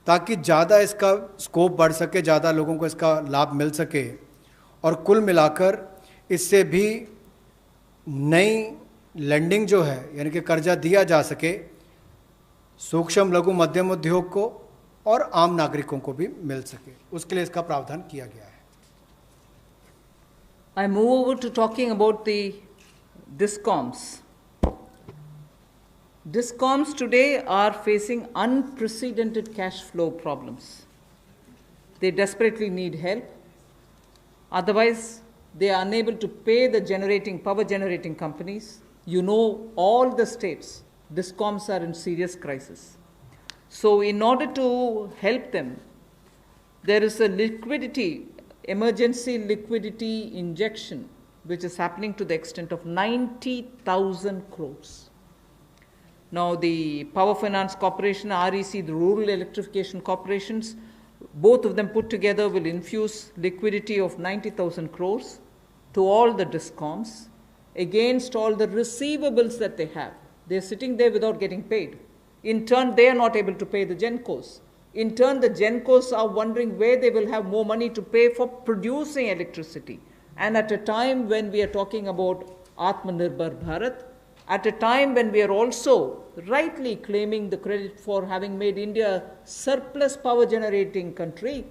ताकि ज़्यादा इसका स्कोप बढ़ सके, ज़्यादा लोगों को इसका लाभ मिल सके और कुल मिलाकर इससे भी नई लेंडिंग जो है यानी कि कर्जा दिया जा सके सूक्ष्म लघु मध्यम उद्योग को और आम नागरिकों को भी मिल सके, उसके लिए इसका प्रावधान किया गया है। I move over to talking about the DISCOMs. DISCOMs today are facing unprecedented cash flow problems. They desperately need help. Otherwise, they are unable to pay the power generating companies. You know, all the states, DISCOMs are in serious crisis. So in order to help them, there is a emergency liquidity injection, which is happening to the extent of 90,000 crores. Now, the Power Finance Corporation, REC, the Rural Electrification Corporations, both of them put together will infuse liquidity of 90,000 crores to all the DISCOMs against all the receivables that they have. They're sitting there without getting paid. In turn, they are not able to pay the GENCOs. In turn, the GENCOs are wondering where they will have more money to pay for producing electricity. And at a time when we are talking about Atmanirbhar Bharat, at a time when we are also rightly claiming the credit for having made India a surplus power generating country,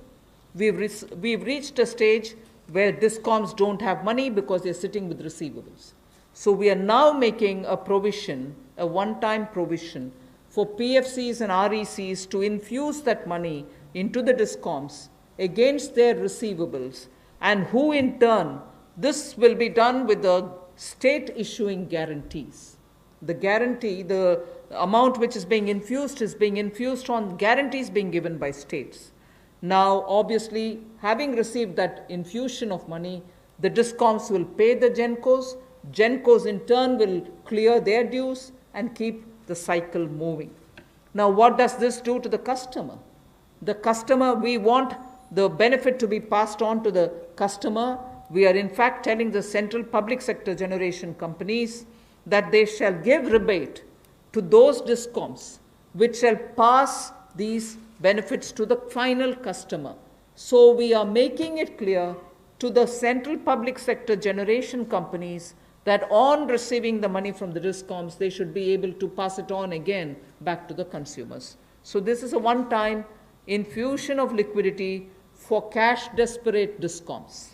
we've reached a stage where DISCOMs don't have money because they're sitting with receivables. So we are now making a provision, a one-time provision, for PFCs and RECs to infuse that money into the DISCOMs against their receivables, and who in turn, this will be done with the state issuing guarantees. The guarantee, the amount which is being infused on guarantees being given by states. Now, obviously, having received that infusion of money, the DISCOMs will pay the GENCOs. GENCOs in turn will clear their dues and keep the cycle moving. Now, what does this do to the customer? The customer, we want the benefit to be passed on to the customer. We are in fact telling the central public sector generation companies that they shall give rebate to those DISCOMs which shall pass these benefits to the final customer. So we are making it clear to the central public sector generation companies that on receiving the money from the DISCOMs, they should be able to pass it on again back to the consumers. So this is a one-time infusion of liquidity for cash-desperate DISCOMs.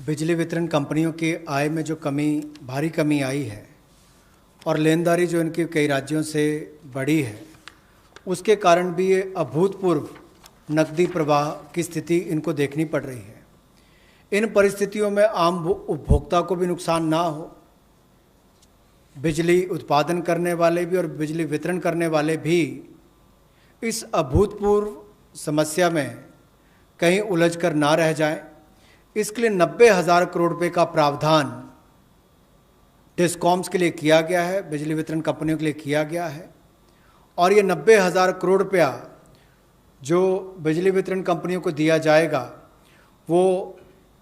बिजली वितरण कंपनियों की आय में जो भारी कमी आई है और लेनदारी जो इनके कई राज्यों से बढ़ी है, उसके कारण भी ये अभूतपूर्व नकदी प्रवाह की स्थिति इनको देखनी पड़ रही है। इन परिस्थितियों में आम उपभोक्ता को भी नुकसान ना हो, बिजली उत्पादन करने वाले भी और बिजली वितरण करने वाले भी इस अभूतपूर्व समस्या में कहीं उलझकर ना रह जाएं, इसके लिए 90,000 करोड़ रुपए का प्रावधान डिस्कॉम्स के लिए किया गया है, बिजली वितरण कंपनियों के लिए किया गया है। और ये 90,000 करोड़ रुपया जो बिजली वितरण कंपनियों को दिया जाएगा वो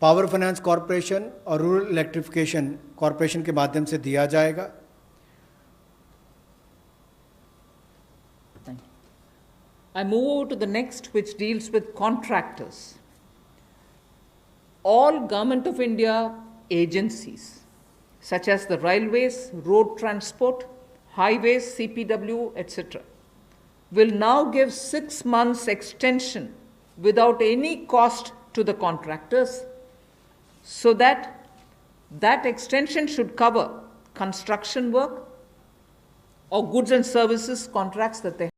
पावर फाइनेंस कॉरपोरेशन और रूरल इलेक्ट्रिफिकेशन कॉरपोरेशन के माध्यम से दिया जाएगा। I move over to the next, which deals with contractors. All Government of India agencies, such as the railways, road transport, highways, CPW, etc., will now give 6 months extension without any cost to the contractors, so that extension should cover construction work or goods and services contracts that they have.